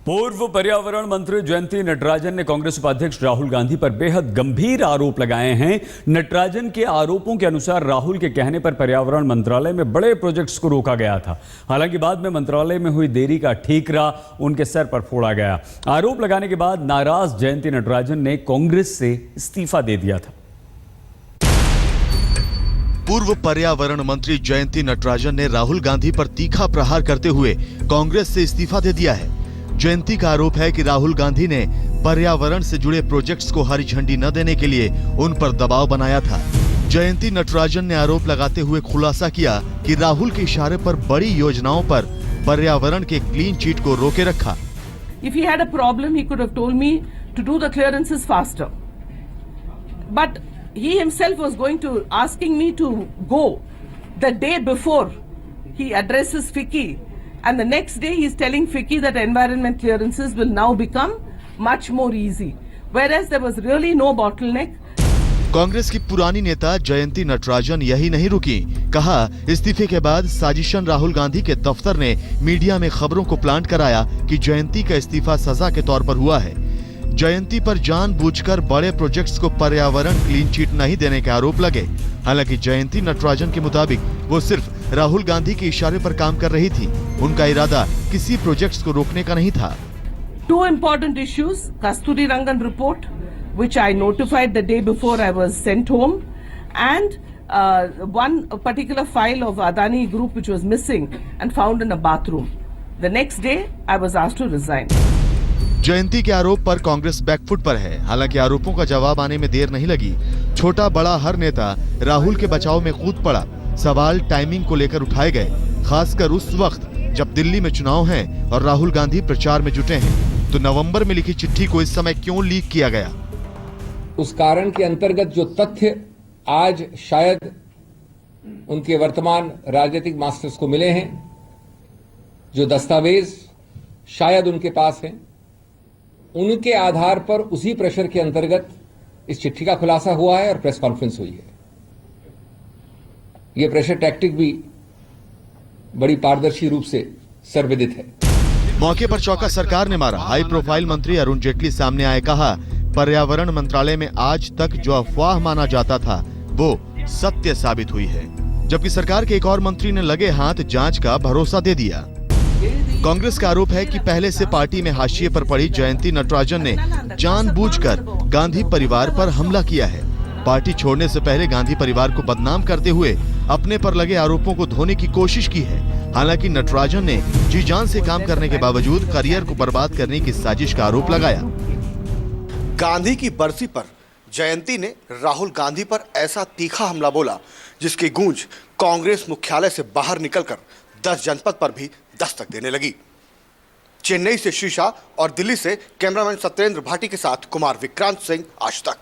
पूर्व पर्यावरण मंत्री जयंती नटराजन ने कांग्रेस उपाध्यक्ष राहुल गांधी पर बेहद गंभीर आरोप लगाए हैं। नटराजन के आरोपों के अनुसार राहुल के कहने पर पर्यावरण मंत्रालय में बड़े प्रोजेक्ट्स को रोका गया था। हालांकि बाद में मंत्रालय में हुई देरी का ठीकरा उनके सर पर फोड़ा गया। आरोप लगाने के बाद नाराज जयंती नटराजन ने कांग्रेस से इस्तीफा दे दिया था। पूर्व पर्यावरण मंत्री जयंती नटराजन ने राहुल गांधी पर तीखा प्रहार करते हुए कांग्रेस से इस्तीफा दे दिया है। जयंती का आरोप है कि राहुल गांधी ने पर्यावरण से जुड़े प्रोजेक्ट्स को हरी झंडी न देने के लिए उन पर दबाव बनाया था। जयंती नटराजन ने आरोप लगाते हुए खुलासा किया कि राहुल के इशारे पर बड़ी योजनाओं पर पर्यावरण के क्लीन चिट को रोके रखा। If he had a problem, he could have told me to do the clearances faster. But he himself was going to asking me to go the day before he addresses FICCI. And the next day he is telling FICCI that environment clearances will now become much more easy. Whereas there was really no bottleneck. Congress की पुरानी नेता जयंती नटराजन यही नहीं रुकी। कहा, इस्तीफे के बाद साजिशन राहुल गांधी के दफ्तर ने मीडिया में खबरों को प्लांट कराया कि जयंती का इस्तीफा सजा के तौर पर हुआ है। जयंती पर जानबूझकर बड़े प्रोजेक्ट्स को पर्यावरण क्लीन चिट नहीं देने के आरोप लगे। हालांकि जयंती नटराजन के मुताबिक वो सिर्फ राहुल गांधी के इशारे पर काम कर रही थी। उनका इरादा किसी प्रोजेक्ट्स को रोकने का नहीं था। Two important issues: Kasturi Rangan report, which I notified the day before I was sent home, and one particular file of Adani Group which was missing and found in a bathroom. The next day I was asked to resign. जयंती के आरोप पर Congress back foot पर है। हालांकि आरोपों का जवाब आने में देर नहीं लगी। छोटा बड़ा हर नेता राहुल के बचाव में कूद पड़ा। सवाल टाइमिंग को लेकर उठाए गए, खासकर उस वक्त जब दिल्ली में चुनाव हैं और राहुल गांधी प्रचार में जुटे हैं। तो नवंबर में लिखी चिट्ठी को इस समय क्यों लीक किया गया? उस कारण के अंतर्गत जो तथ्य आज शायद उनके वर्तमान राजनीतिक मास्टर्स को मिले हैं, जो दस्तावेज शायद उनके पास हैं, उनके आधार पर उसी प्रेशर के अंतर्गत इस चिट्ठी का खुलासा हुआ है और प्रेस कॉन्फ्रेंस हुई है। यह प्रेशर टैक्टिक भी बड़ी पारदर्शी रूप से सर्वविदित है। मौके पर चौका सरकार ने मारा। हाई प्रोफाइल मंत्री अरुण जेटली सामने आए। कहा, पर्यावरण मंत्रालय में आज तक जो अफवाह माना जाता था वो सत्य साबित हुई है। जबकि सरकार के एक और मंत्री ने लगे हाथ जांच का भरोसा दे दिया। कांग्रेस का आरोप है कि पहले से पार्टी में हाशिए पर पड़ी जयंती नटराजन ने जानबूझकर गांधी परिवार पर हमला किया है। पार्टी छोड़ने से पहले गांधी परिवार को बदनाम करते हुए अपने पर लगे आरोपों को धोने की कोशिश की है। हालांकि नटराजन ने जी जान से काम करने के बावजूद करियर को बर्बाद करने की साजिश का आरोप लगाया। गांधी की बरसी पर जयंती ने राहुल गांधी पर ऐसा तीखा हमला बोला जिसकी गूंज कांग्रेस मुख्यालय से बाहर निकलकर 10 जनपद पर भी दस्तक देने लगी। चेन्नई से शीशा और दिल्ली से कैमरामैन सत्येंद्र भाटी के साथ कुमार विक्रांत सिंह, आज तक।